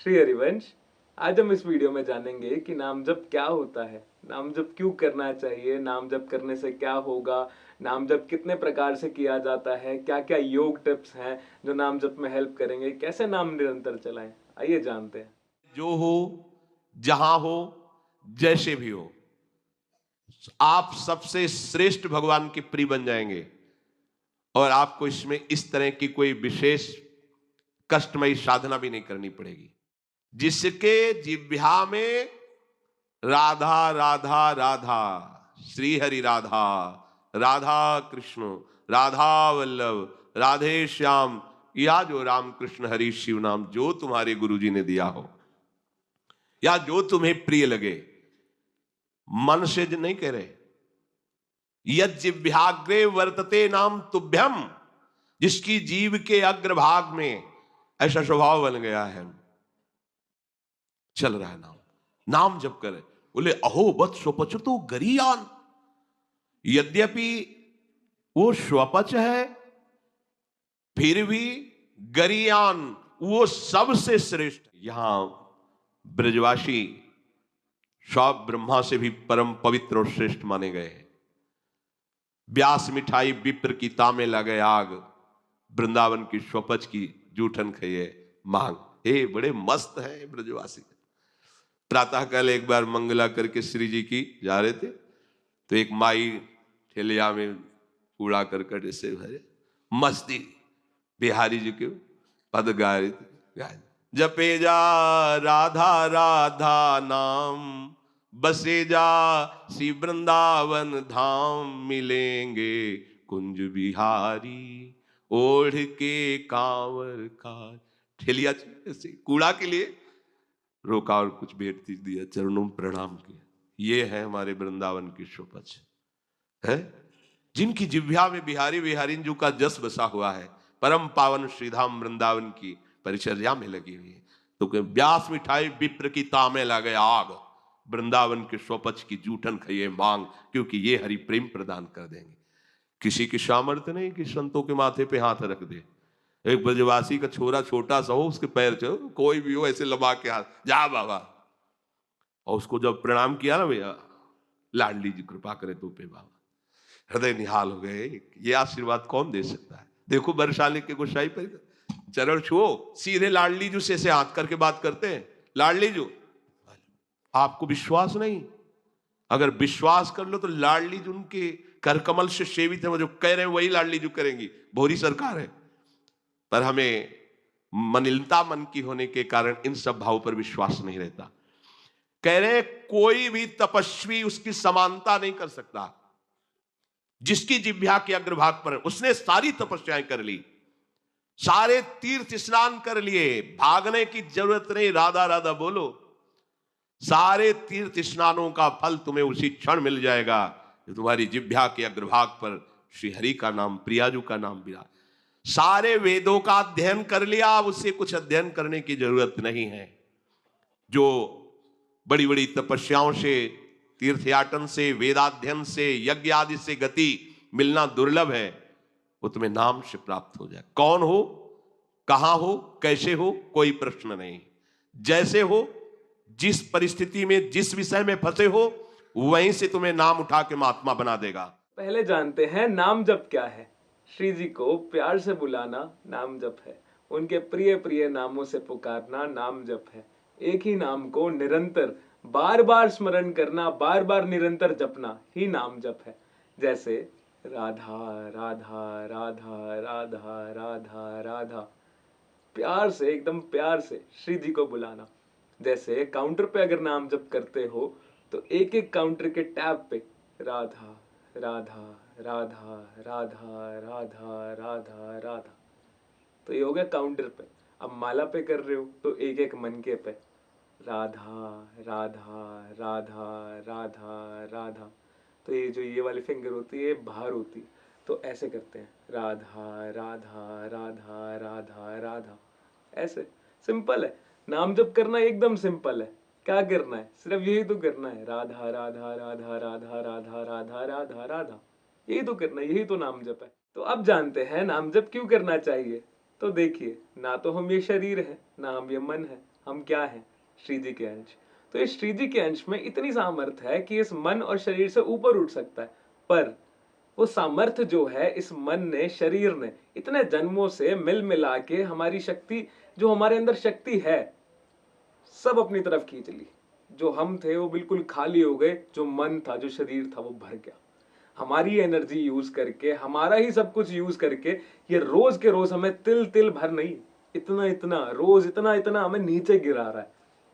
श्री हरिवंश। आज हम इस वीडियो में जानेंगे कि नाम जप क्या होता है, नाम जप क्यों करना चाहिए, नाम जप करने से क्या होगा, नाम जप कितने प्रकार से किया जाता है, क्या क्या योग टिप्स हैं जो नाम जप में हेल्प करेंगे, कैसे नाम निरंतर चलाएं। आइए जानते हैं। जो हो, जहां हो, जैसे भी हो, आप सबसे श्रेष्ठ भगवान के प्रिय बन जाएंगे और आपको इसमें इस तरह की कोई विशेष कष्टमयी साधना भी नहीं करनी पड़ेगी। जिसके जिह्वा में राधा राधा राधा, श्री हरि राधा, राधा कृष्ण, राधा वल्लभ, राधे श्याम, या जो राम कृष्ण हरि शिव नाम जो तुम्हारे गुरुजी ने दिया हो या जो तुम्हें प्रिय लगे, मन से नहीं कह रहे, यज्जिह्वाग्रे वर्तते नाम तुभ्यम, जिसकी जीव के अग्रभाग में ऐसा स्वभाव बन गया है, चल रहा है नाम, नाम जप करे। बोले अहो बत स्वपच तो गरियान, यद्यपि वो स्वपच है फिर भी गरियान वो सबसे श्रेष्ठ। यहां ब्रजवासी सब ब्रह्मा से भी परम पवित्र और श्रेष्ठ माने गए हैं। व्यास मिठाई विप्र की तामे लगे आग, वृंदावन की स्वपच की जूठन खाइए मांग। हे बड़े मस्त हैं ब्रजवासी। प्रातः काल एक बार मंगला करके श्री जी की जा रहे थे तो एक माई ठेलिया में कूड़ा करकट से भरे मस्ती बिहारी जी के पद गा रही थी। जपे जा राधा राधा नाम, बसे जा श्री वृंदावन धाम, मिलेंगे कुंज बिहारी ओढ़ के कांवर का। ठेलिया से कूड़ा के लिए रोका और कुछ भेंट दिया, चरणों में प्रणाम किया। ये है हमारे वृंदावन की शोपच है, जिनकी जिह्वा में बिहारी बिहारीन जी का जस बसा हुआ है, परम पावन श्रीधाम वृंदावन की परिचर्या में लगी हुई है। तो व्यास मिठाई विप्र की तामे लगे आग, वृंदावन के स्वपच की जूठन खाइए मांग, क्योंकि ये हरि प्रेम प्रदान कर देंगे। किसी की सामर्थ्य नहीं कि संतों के माथे पे हाथ रख दे। एक ब्रजवासी का छोरा छोटा सा हो, उसके पैर चो कोई भी हो ऐसे लबा के हाथ, जा बाबा, और उसको जब प्रणाम किया ना, भैया लाडली जी कृपा करे तो पे बाबा, हृदय निहाल हो गए। ये आशीर्वाद कौन दे सकता है। देखो बरसाले के गोसाई पर चरण छुओ, सीधे लाडली जू से हाथ करके बात करते हैं। लाडली जू, आपको विश्वास नहीं, अगर विश्वास कर लो तो लाडली जू उनके कर कमल से सेवित है, वो जो कह रहे हैं वही लाडली जू करेंगी। भोरी सरकार है, पर हमें मनिलता मन की होने के कारण इन सब भावों पर विश्वास नहीं रहता। कह रहे कोई भी तपस्वी उसकी समानता नहीं कर सकता। जिसकी जिह्वा के अग्रभाग पर उसने सारी तपस्याएं कर ली, सारे तीर्थ स्नान कर लिए, भागने की जरूरत नहीं, राधा राधा बोलो, सारे तीर्थ स्नानों का फल तुम्हें उसी क्षण मिल जाएगा जो तुम्हारी जिह्वा के अग्रभाग पर श्री हरि का नाम, प्रियाजू का नाम विराज। सारे वेदों का अध्ययन कर लिया, अब उससे कुछ अध्ययन करने की जरूरत नहीं है। जो बड़ी बड़ी तपस्याओं से, तीर्थयाटन से, वेदाध्ययन से, यज्ञ आदि से गति मिलना दुर्लभ है, वो तुम्हें नाम से प्राप्त हो जाए। कौन हो, कहां हो, कैसे हो, कोई प्रश्न नहीं। जैसे हो, जिस परिस्थिति में, जिस विषय में फंसे हो, वहीं से तुम्हें नाम उठा के महात्मा बना देगा। पहले जानते हैं नाम जप क्या है। श्री जी को प्यार से बुलाना नाम जप है, उनके प्रिय प्रिय नामों से पुकारना नाम जप है। एक ही नाम को निरंतर बार बार स्मरण करना, बार बार निरंतर जपना ही नाम जप है। जैसे राधा राधा राधा राधा राधा राधा, प्यार से, एकदम प्यार से श्री जी को बुलाना। जैसे काउंटर पे अगर नाम जप करते हो तो एक एक काउंटर के टैब पे राधा राधा राधा राधा राधा राधा राधा, तो ये हो गया काउंटर पे। अब माला पे कर रहे हो तो एक एक मनके पे राधा राधा राधा राधा राधा, तो ये जो ये वाली फिंगर होती है बाहर होती है, तो ऐसे करते हैं राधा राधा राधा राधा राधा। ऐसे सिंपल है, नाम जप करना एकदम सिंपल है। क्या करना है, सिर्फ यही तो करना है, राधा राधा राधा राधा राधा राधा राधा राधा, यही तो करना है, यही तो नाम जप है। तो अब जानते हैं नाम जप क्यों करना चाहिए। तो देखिए, ना तो हम ये शरीर है, ना हम ये मन है, हम क्या हैं? श्री जी के अंश। तो इस श्री जी के अंश में इतनी सामर्थ्य है कि इस मन और शरीर से ऊपर उठ सकता है। पर वो सामर्थ्य जो है इस मन ने, शरीर ने इतने जन्मों से मिल मिला के हमारी शक्ति, जो हमारे अंदर शक्ति है, सब अपनी तरफ खींच ली। जो हम थे वो बिल्कुल खाली हो गए, जो मन था, जो शरीर था, वो भर गया। हमारी एनर्जी यूज करके, हमारा ही सब कुछ यूज करके ये रोज के रोज हमें तिल तिल भर नहीं, इतना इतना रोज इतना इतना हमें नीचे गिरा रहा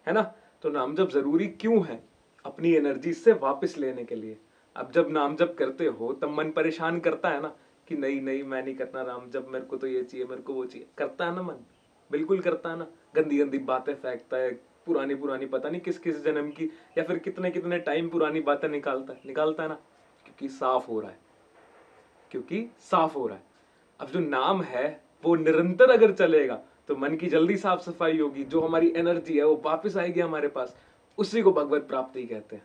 है ना? तो नाम जप जरूरी क्यों है? अपनी एनर्जी से वापस लेने के लिए। अब जब नाम जप करते हो तब मन परेशान करता है ना कि नहीं नहीं मैं नहीं करना नाम जप, मेरे को तो ये चाहिए, मेरे को वो चाहिए। करता है ना मन? बिल्कुल करता है ना। गंदी गंदी बातें फेंकता है, पुरानी पुरानी पता नहीं किस किस जन्म की या फिर कितने कितने टाइम पुरानी बातें निकालता है ना, क्योंकि साफ हो रहा है, क्योंकि साफ हो रहा है। अब जो नाम है वो निरंतर अगर चलेगा तो मन की जल्दी साफ सफाई होगी, जो हमारी एनर्जी है वो वापस आएगी हमारे पास। उसी को भगवत प्राप्ति कहते हैं,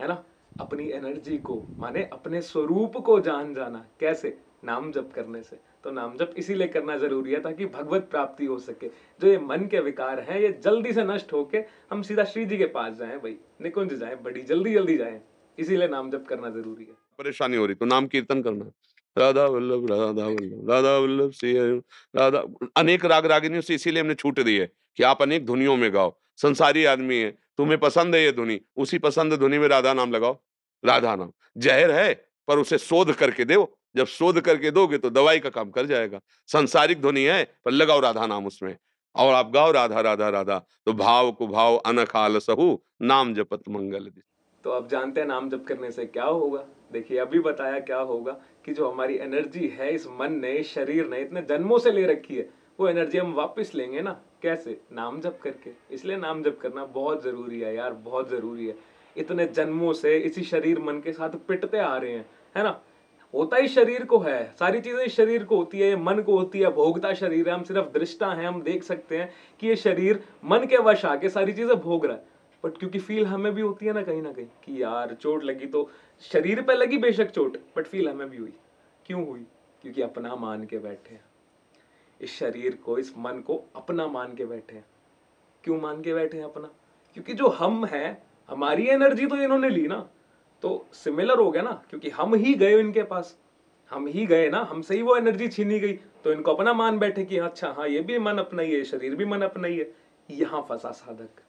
है ना? अपनी एनर्जी को, माने अपने स्वरूप को जान जाना। कैसे? नाम जप करने से। तो नाम जप इसीलिए करना जरूरी है ताकि भगवत प्राप्ति हो सके। जो ये मन के विकार हैं ये जल्दी से नष्ट होके हम सीधा श्री जी के पास जाएं, भाई निकुंज जाएं, बड़ी जल्दी जल्दी जाएं। इसीलिए नाम जप करना जरूरी है। परेशानी हो रही तो नाम कीर्तन करना, राधा वल्लभ राधा वल्लभ राधा वल्लभ श्री हरि राधा। अनेक राग रागिनियों से इसीलिए हमने छूट दी है कि आप अनेक धुनियों में गाओ। संसारी आदमी है, तुम्हें पसंद है ये धुनी, उसी पसंद धुनी में राधा नाम लगाओ। राधा नाम जहर है पर उसे शोध करके दो, जब शोध करके दोगे तो दवाई का काम कर जाएगा। संसारिक ध्वनि है पर लगाओ राधा नाम उसमें, और आप गाओ राधा राधा राधा, तो भाव को भाव अनखाल सहु नाम जपत मंगल। तो अब जानते हैं नाम जप करने से क्या होगा। देखिए अभी बताया क्या होगा कि जो हमारी एनर्जी है इस मन ने, इस शरीर ने इतने जन्मों से ले रखी है, वो एनर्जी हम वापस लेंगे ना। कैसे? नाम जप करके। इसलिए नाम जप करना बहुत जरूरी है यार, बहुत जरूरी है। इतने जन्मों से इसी शरीर मन के साथ पिटते आ रहे हैं, है ना? होता ही शरीर को है, सारी चीजें इस शरीर को होती है, मन को होती है। भोगता शरीर है, हम सिर्फ दृष्टा हैं, हम देख सकते हैं कि ये शरीर मन के वश आके सारी चीजें भोग रहा है। बट क्योंकि फील हमें भी होती है ना कहीं कि यार चोट लगी, तो शरीर पे लगी बेशक चोट, बट फील हमें भी हुई। क्यों हुई? क्योंकि अपना मान के बैठे हैं इस शरीर को, इस मन को अपना मान के बैठे हैं। क्यों मान के बैठे हैं अपना? क्योंकि जो हम हैं, हमारी एनर्जी तो इन्होंने ली ना, तो सिमिलर हो गया ना, क्योंकि हम ही गए इनके पास, हम ही गए ना, हमसे ही वो एनर्जी छीनी गई, तो इनको अपना मान बैठे कि अच्छा हाँ ये भी मन अपना ही है, शरीर भी मन अपना ही है। यहां फंसा साधक,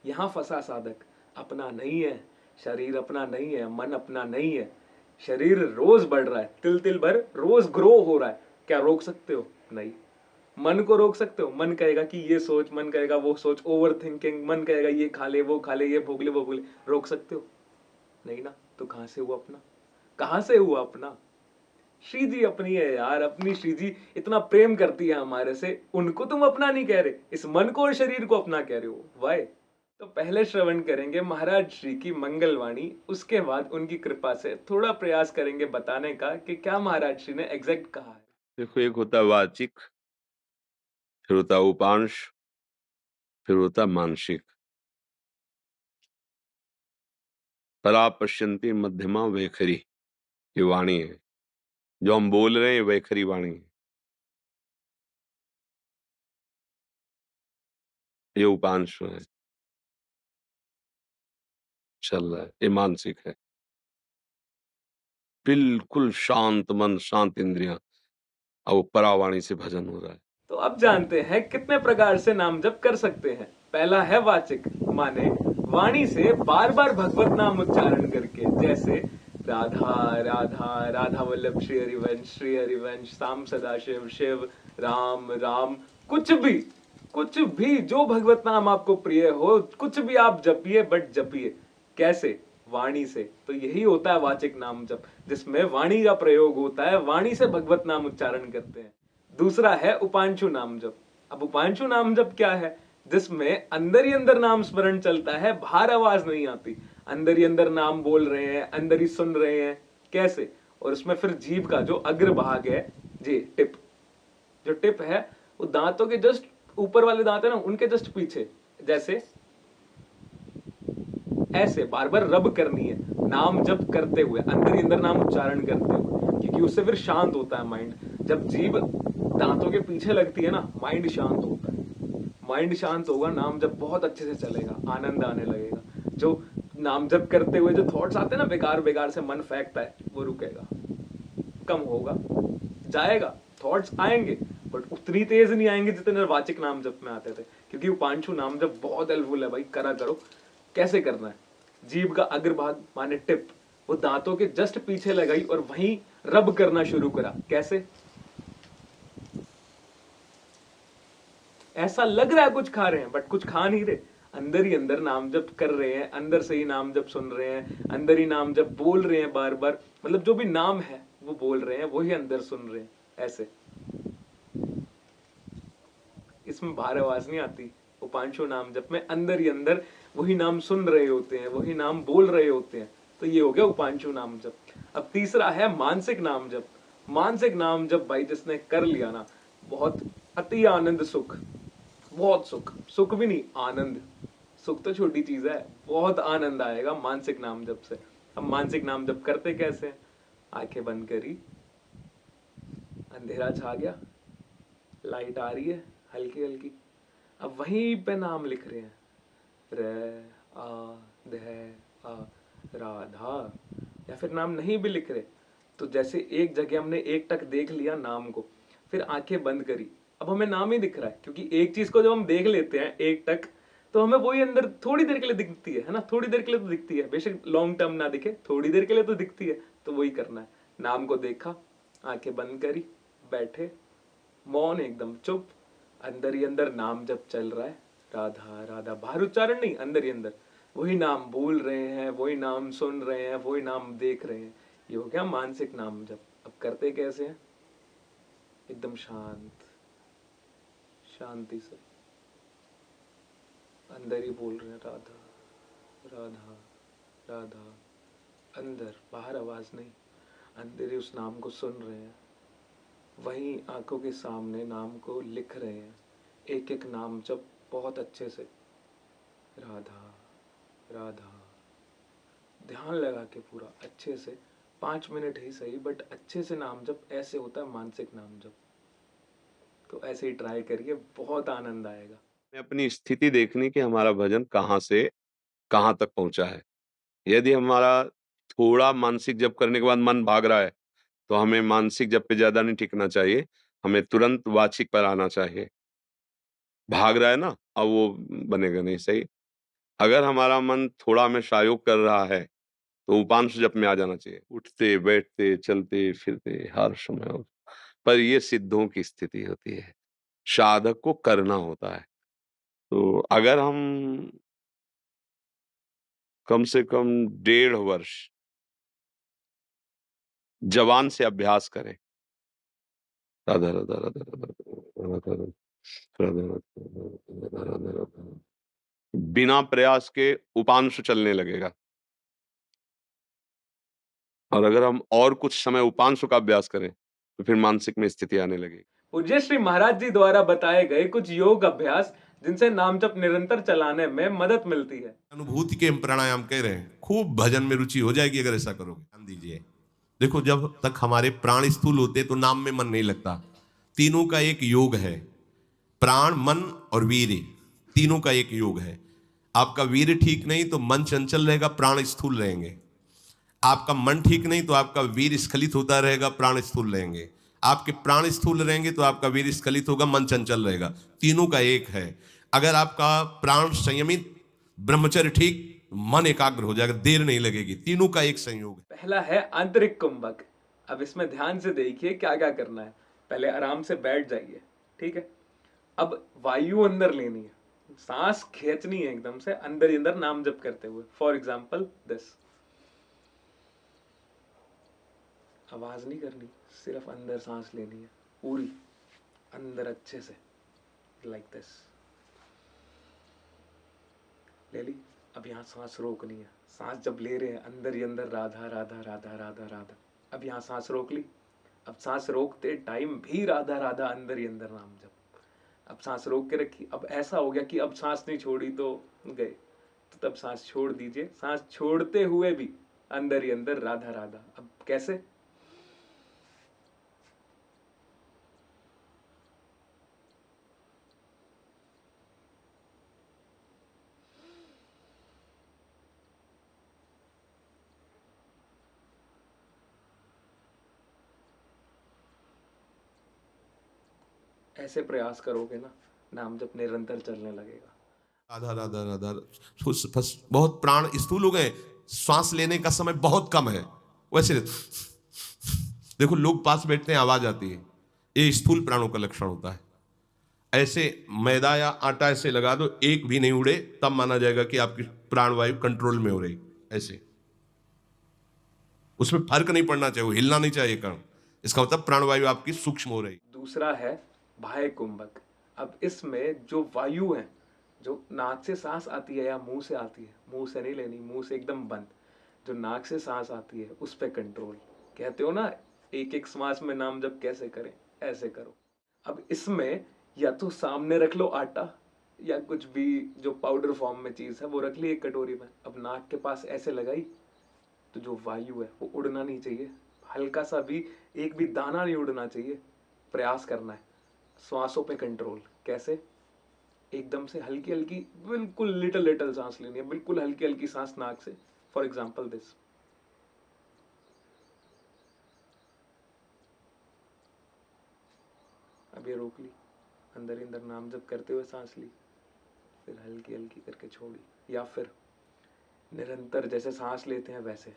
यहां फंसा साधक। अपना नहीं है, शरीर अपना नहीं है, मन अपना नहीं है। शरीर रोज बढ़ रहा है, तिल तिल भर रोज ग्रो हो रहा है। क्या रोक सकते हो? नहीं। मन को रोक सकते हो? मन कहेगा कि ये सोच, मन कहेगा वो सोच, ओवर थिंकिंग, मन कहेगा ये खा ले, वो खा ले, ये भोग ले, वो भोग ले। रोक सकते हो? नहीं ना। तो कहां से हुआ अपना? कहां से हुआ अपना? श्री जी अपनी है यार, अपनी श्री जी इतना प्रेम करती है हमारे से, उनको तुम अपना नहीं कह रहे, इस मन को और शरीर को अपना कह रहे हो। वाई? तो पहले श्रवण करेंगे महाराज श्री की मंगलवाणी, उसके बाद उनकी कृपा से थोड़ा प्रयास करेंगे बताने का कि क्या महाराज श्री ने एग्जैक्ट कहा है। देखो, एक होता वाचिक, फिर होता उपांश, फिर होता मानसिक। परा पश्यंती मध्यमा वैखरी, ये वाणी है जो हम बोल रहे हैं, वैखरी वाणी है। ये उपांश है, चल रहा है, ये मानसिक है। बिल्कुल शांत मन, शांत इंद्रियां, और वो परावाणी से भजन हो रहा है। तो अब जानते हैं कितने प्रकार से नाम जप कर सकते हैं। पहला है वाचिक, माने वाणी से बार बार भगवत नाम उच्चारण करके, जैसे राधा राधा राधा वल्लभ श्री हरिवंश, श्री हरिवंश, शाम सदाशिव, शिव राम राम। कुछ भी जो भगवत नाम आपको प्रिय हो, कुछ भी आप जपिए, बट जपिए कैसे? वाणी से। तो यही होता है वाचिक नाम जप, जिसमें वाणी का प्रयोग होता है, वाणी से भगवत नाम उच्चारण करते हैं। दूसरा है उपांशु नाम जप। अब उपांशु नाम जप क्या है? जिसमें अंदर ही अंदर नाम स्मरण चलता है, बाहर आवाज नहीं आती, अंदर ही अंदर नाम बोल रहे हैं, अंदर ही सुन रहे हैं। कैसे? और उसमें फिर जीभ का जो अग्र भाग है जी, टिप, जो टिप है वो दांतों के जस्ट ऊपर वाले दांत है ना, उनके जस्ट पीछे, जैसे ऐसे बार बार रब करनी है नाम जप करते हुए, अंदर ही अंदर नाम उच्चारण करते हुए, क्योंकि उससे फिर शांत होता है माइंड। जब जीभ दांतों के पीछे लगती है ना, माइंड शांत होता है। माइंड शांत होगा, नाम जब बहुत अच्छे से चलेगा, आनंद आने लगेगा। जो नाम जप करते हुए जो थॉट्स आते हैं ना, बेकार बेकार से मन फेंकता है, वो रुकेगा, कम होगा, जाएगा। थॉट्स आएंगे बट उतनी तेज नहीं आएंगे जितने वाचिक नाम जप में आते थे, क्योंकि उपांशु नाम जप बहुत हेल्पफुल है भाई, करा करो। कैसे करना है? जीभ का अग्रभाग माने टिप, वो दांतों के जस्ट पीछे लगाई और वहीं रब करना शुरू करा। कैसे? ऐसा लग रहा है कुछ खा रहे हैं बट कुछ खा नहीं रहे, अंदर ही अंदर नाम जप कर रहे हैं, अंदर से ही नाम जप सुन रहे हैं, अंदर ही नाम जप बोल रहे हैं बार बार। मतलब जो भी नाम है वो बोल रहे हैं, वही अंदर सुन रहे हैं। ऐसे इसमें बाहर आवाज नहीं आती। उपांशु नाम जप में अंदर ही अंदर वही नाम सुन रहे होते हैं, वही नाम बोल रहे होते हैं। तो ये हो गया उपांशु नाम जप। अब तीसरा है मानसिक नाम जप। मानसिक नाम जप भाई जिसने कर लिया ना, बहुत अति आनंद सुख, बहुत सुख, सुख भी नहीं आनंद, सुख तो छोटी चीज है, बहुत आनंद आएगा मानसिक नाम जप से। अब मानसिक नाम जप करते कैसे हैं? आंखें बंद करी, अंधेरा छा गया, लाइट आ रही है हल्की हल्की, अब वहीं पे नाम लिख रहे हैं, रे आ ध आ राधा। या फिर नाम नहीं भी लिख रहे तो जैसे एक जगह हमने एक टक देख लिया नाम को, फिर आंखें बंद करी, अब हमें नाम ही दिख रहा है। क्योंकि एक चीज को जब हम देख लेते हैं एक टक, तो हमें वही अंदर थोड़ी देर के लिए दिखती है ना, थोड़ी देर के लिए तो दिखती है, बेशक लॉन्ग टर्म ना दिखे, थोड़ी देर के लिए तो दिखती है। तो वही करना है, नाम को देखा, आंखें बंद करी, बैठे मौन, एकदम चुप, अंदर ही अंदर नाम जब चल रहा है, राधा राधा, बाहर उच्चारण नहीं, अंदर ही अंदर वही नाम बोल रहे हैं, वही नाम सुन रहे हैं, वही नाम देख रहे हैं। ये हो गया मानसिक नाम जप। अब करते कैसे हैं? एकदम शांत, शांति से अंदर ही बोल रहे हैं, राधा राधा राधा, अंदर, बाहर आवाज नहीं, अंदर ही उस नाम को सुन रहे हैं, वहीं आंखों के सामने नाम को लिख रहे हैं, एक एक नाम जब बहुत अच्छे से, राधा राधा, ध्यान लगा के पूरा अच्छे से, 5 मिनट ही सही बट अच्छे से नाम जब। ऐसे होता है मानसिक नाम जब। तो ऐसे ही ट्राई करिए, बहुत आनंद आएगा। हमें अपनी स्थिति देखनी कि हमारा भजन कहाँ से कहाँ तक पहुंचा है। यदि हमारा थोड़ा मानसिक जप करने के बाद मन भाग रहा है, तो हमें मानसिक जप पे ज्यादा नहीं टिकना चाहिए, हमें तुरंत वाचिक पर आना चाहिए। भाग रहा है ना, अब वो बनेगा नहीं सही। अगर हमारा मन थोड़ा में शायोग कर रहा है, तो उपांश जप में आ जाना चाहिए। उठते बैठते चलते फिरते हर समय पर ये सिद्धों की स्थिति होती है, साधक को करना होता है। तो अगर हम कम से कम 1.5 वर्ष जवान से अभ्यास करें, राधा राधा राधा राधा राधा राधा राधा राधा राधा राधा, बिना प्रयास के उपांश चलने लगेगा। और अगर हम और कुछ समय उपांश का अभ्यास करें, तो फिर मानसिक में स्थिति आने लगेगी। पूज्य श्री महाराज जी द्वारा बताए गए कुछ योग अभ्यास जिनसे नाम जप निरंतर चलाने में मदद मिलती है। अनुभूति के हम प्राणायाम कह रहे हैं, खूब भजन में रुचि हो जाएगी अगर ऐसा करोगे। ध्यान दीजिए, देखो जब तक हमारे प्राण स्थूल होते तो नाम में मन नहीं लगता। तीनों का एक योग है, प्राण मन और वीर्य, तीनों का एक योग है। आपका वीर्य ठीक नहीं तो मन चंचल रहेगा, प्राण स्थूल रहेंगे। आपका मन ठीक नहीं तो आपका वीर स्खलित होता रहेगा, प्राण स्थूल रहेंगे। आपके प्राण स्थूल रहेंगे तो आपका वीर स्खलित होगा, मन चंचल रहेगा। तीनों का एक है। अगर आपका प्राण संयमित, ब्रह्मचर्य ठीक, मन एकाग्र हो जाएगा, देर नहीं लगेगी। तीनों का एक संयोग है। पहला है आंतरिक कुंभक। अब इसमें ध्यान से देखिए क्या क्या करना है। पहले आराम से बैठ जाइए, ठीक है। अब वायु अंदर लेनी है, सांस खींचनी है एकदम से अंदर ही अंदर नाम जप करते हुए। फॉर एग्जाम्पल दिस, आवाज नहीं करनी, सिर्फ अंदर सांस लेनी है पूरी, अंदर अच्छे से, लाइक दिस, ले ली। अब यहाँ सांस रोकनी है। सांस जब ले रहे हैं अंदर ही अंदर राधा राधा राधा राधा राधा, अब यहाँ सांस रोक ली। अब सांस रोकते टाइम भी राधा राधा अंदर ही अंदर नाम जप। अब सांस रोक के रखी। अब ऐसा हो गया कि अब सांस नहीं छोड़ी तो गए, तो तब सांस छोड़ दीजिए। सांस छोड़ते हुए भी अंदर ही अंदर राधा राधा। अब कैसे? ऐसे प्रयास करोगे ना, नाम जप निरंतर चलने लगेगा। राधा राधा राधा, बहुत प्राण स्थूल हो गए, श्वास लेने का समय बहुत कम है। वैसे देखो लोग पास बैठते हैं, आवाज आती है, ये स्थूल प्राणों का लक्षण होता है। ऐसे मैदा या आटा ऐसे लगा दो, एक भी नहीं उड़े, तब माना जाएगा कि आपकी प्राणवायु कंट्रोल में हो रही। ऐसे उसमें फर्क नहीं पड़ना चाहिए, वो हिलना नहीं चाहिए कण, इसका मतलब प्राणवायु आपकी सूक्ष्म हो रही। दूसरा है बाह्य कुंभक। अब इसमें जो वायु है, जो नाक से सांस आती है या मुंह से आती है, मुंह से नहीं लेनी, मुंह से एकदम बंद, जो नाक से सांस आती है उस पे कंट्रोल। कहते हो ना एक एक श्वास में नाम जप कैसे करें, ऐसे करो। अब इसमें या तो सामने रख लो आटा या कुछ भी जो पाउडर फॉर्म में चीज है वो रख ली एक कटोरी में। अब नाक के पास ऐसे लगाई तो जो वायु है वो उड़ना नहीं चाहिए, हल्का सा भी, एक भी दाना नहीं उड़ना चाहिए। प्रयास करना है श्वासों पे कंट्रोल। कैसे? एकदम से हल्की हल्की, बिल्कुल लिटिल लिटिल सांस लेनी है, बिल्कुल हल्की हल्की सांस नाक से। फॉर एग्जाम्पल दिस, अब ये रोक ली, अंदर ही अंदर नाम जप करते हुए सांस ली, फिर हल्की हल्की करके छोड़ी, या फिर निरंतर जैसे सांस लेते हैं वैसे।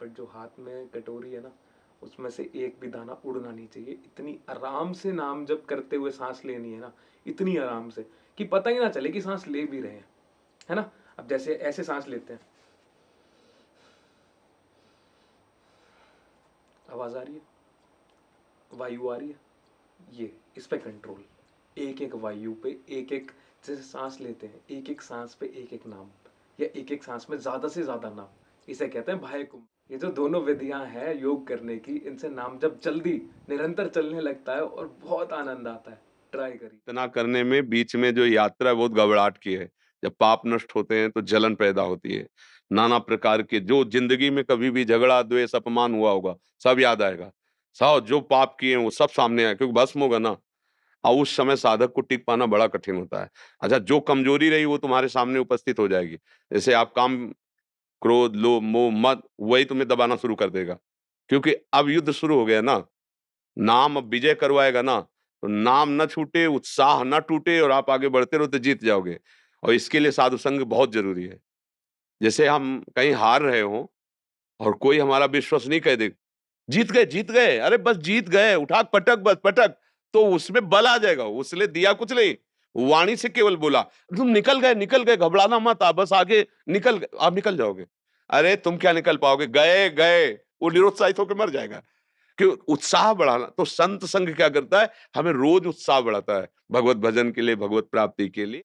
बट जो हाथ में कटोरी है ना, उसमें से एक भी दाना उड़ना नहीं चाहिए। इतनी आराम से नाम जप करते हुए सांस लेनी है ना, इतनी आराम से कि पता ही ना चले कि सांस ले भी रहे हैं, है ना। अब जैसे ऐसे सांस लेते हैं, आवाज आ रही है, वायु आ रही है, ये इस पे कंट्रोल। एक एक वायु पे एक एक, जैसे सांस लेते हैं एक एक सांस पे एक एक नाम, या एक एक सांस में ज्यादा से ज्यादा नाम, इसे कहते हैं बाह्य कुंभ। ये जो दोनों विधियां हैं योग करने की, इनसे नाम जब जल्दी निरंतर चलने लगता है और बहुत आनंद आता है। ट्राई करिए। इतना करने में बीच में जो यात्रा है बहुत घबराहट की है। जब पाप नष्ट होते हैं तो जलन पैदा होती है। नाना प्रकार के जो जिंदगी में कभी भी झगड़ा, द्वेष, अपमान हुआ होगा, सब याद आएगा। सब जो पाप किए हैं वो सब सामने आए, क्योंकि भस्म होगा ना। और उस समय साधक को टिक पाना बड़ा कठिन होता है। अच्छा, जो कमजोरी रही वो तुम्हारे सामने उपस्थित हो जाएगी। जैसे आप काम, क्रोध, लोभ, मोह, मद, वही तुम्हें दबाना शुरू कर देगा। क्योंकि अब युद्ध शुरू हो गया ना। नाम अब विजय करवाएगा ना, तो नाम ना छूटे, उत्साह ना टूटे और आप आगे बढ़ते रहो तो जीत जाओगे। और इसके लिए साधु संग बहुत जरूरी है। जैसे हम कहीं हार रहे हो और कोई हमारा विश्वसनीय कह दे, जीत गए, अरे बस जीत गए, उठा पटक, बस पटक, तो उसमें बल आ जाएगा। उसने दिया कुछ नहीं, वाणी से केवल बोला, तुम निकल गए, घबराना मत, आप बस आगे निकल गए, आप निकल जाओगे। अरे तुम क्या निकल पाओगे, गए गए, वो निरुत्साहित होकर मर जाएगा। क्यों? उत्साह बढ़ाना। तो संत संग क्या करता है, हमें रोज उत्साह बढ़ाता है, भगवत भजन के लिए, भगवत प्राप्ति के लिए।